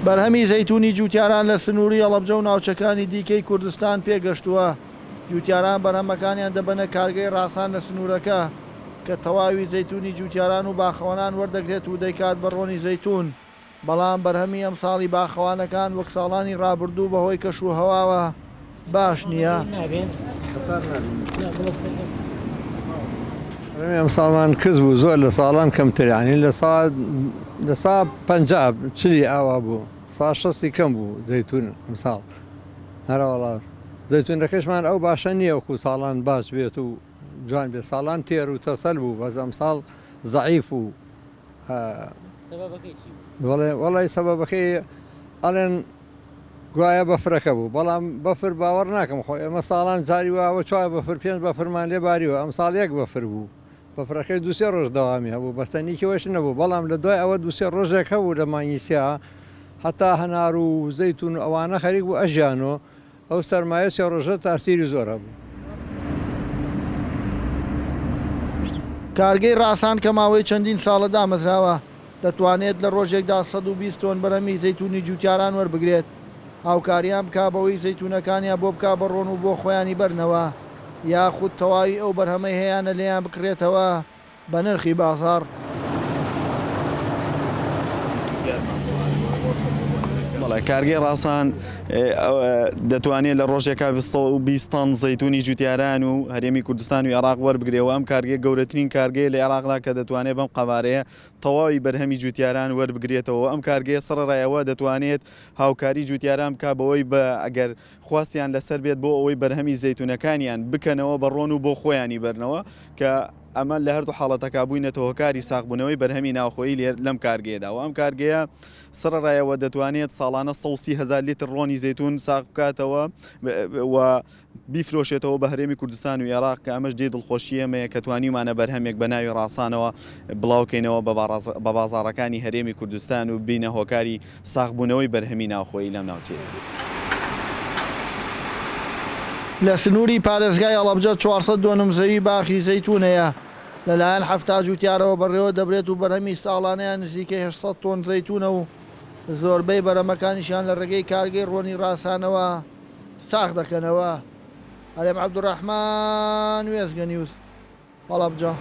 بەرهەمی زەیتونی جوتیاران لە سنووری هەڵەبجە و ناوچەکانی دیکەی کوردستان پێگەشتووە. جوتیاران بەرهەمەکانیان دەبەنە کارگەی ڕاسان لە سنوورەکە کە تەواوی زەیتونی جوتیاران و باخەوانان وەردەگرێت و دەیکات بە ڕۆنی زەیتون. بەڵام بەرهەمی ئەم ساڵی باخەوانەکان وەک ساڵانی ڕابردوو بەهۆی کەشوهەواوە باش نییە. ئەم ساڵمان کەس بوو زۆر لە ساڵان کەمترانی لە سا 50 چلی ئاوا بوو سا 6 کەم بوو زەیتون ئەم ساڵ هەرەوەڵات زەیتونەکەشمان ئەو باشە نییە وەکو ساڵان باش بێت و جوان بێت ساڵان تێر و تەسەل بوو بەس ئەم ساڵ زەعیف و وەڵی سەبەبەکەی ئەڵێن گوایە بەفرەکە بوو بەڵام بەفر باوەڕ ناکەم خۆی ئێمە ساڵان جاری وایە چوای بەفر پێنج بەفرمان لێ باریوە ئەم ساڵ یەک بەفر بوو بەفرەکەی دوسێ ڕۆژ دەوامی هەبوو بەستەنیکیەوەش نەبوو بەڵام لە دوای ئەوە دوسێ ڕۆژێک هەبوو لە مانگیسیا هەتا هەنار و زەیتون و ئەوانە خەریک بوو ئەژیانۆ ئەو سەرمایە سێ ڕۆژە تاسیری زۆر هەبوو. کارگەی ڕاسان کە ماوەی چەندین ساڵە دامەزراوە دەتوانێت لە ڕۆژێکدا 120 تۆن بەرهەمی زەیتونی جوتیاران وەربگرێت. هاوکاریان بکا بەوەی زەیتونەکانیان بۆ بکا بەڕۆن و بۆ خۆیانی بەرنەوە یاخود تەواوی ئەو بەرهەمەی هەیەیانە لێیان بکرێتەوە بە نرخی بازار. کارگەی ڕاستان دەتوانێت لە ڕۆژێکا 20 تەن زەیتونی جوتیاران و هەرێمی کوردستان و عێراق وەربگرێەوە ئەم کارگەی گەورەترین کارگەی لە عێراقدا کە دەتوانێت بەم قەوارەیە تەواوی بەرهەمی جوتیاران وەربگرێتەوە. ئەم کارگەیە سەرڕایەوە دەتوانێت هاوکاری جوتیاران بکە بەوەی بە ئەگەر خواستیان لەسەر بێت بۆ ئەوەی بەرهەمی زەیتونەکانیان بکەنەوە بە ڕۆن و بۆ خۆیانی بەرنەوە کە ئەمە لە هەردوو حاڵەتەکە بووینەتەوە کاری ساغبوونەوەی بەرهەمی ناوخۆیی لەم کارگەیەدا و ئەم کارگەیە سەرڕایەوە دەتوانێت ساڵانە 130,000 لیتر ڕۆنی زەیتون ساغ بکاتەوە و بیفرۆشێتەوە بە هەرێمی کوردستان و عێراق کە ئەمەش دێ دڵخۆشی ئێمەیە کە توانیمانە بەرهەمێک بە ناوی ڕاسانەوە بڵاوکەینەوە بە بازاڕەکانی هەرێمی کوردستان و بینە هۆکاری ساغبوونەوەی بەرهەمی ناوخۆیی لەم ناوچەیە. لە سنووری پارێزگای هەڵەبجە 400 دۆنم زەوی باخی زەیتونەیە لەلایەن هەفتا جوتیارەوە بەڕێوە دەبرێت و بەرهەمی ساڵانەیان نزیکەی 800 تۆن زەیتونە و زۆربەی بەرهەمەکانیشیان لە ڕێگەی کارگەی ڕۆنی ڕاسانەوە ساغ دەکەنەوە. هەرێم عەبدوڕەحمان وێزگە نیوز هەڵەبجە.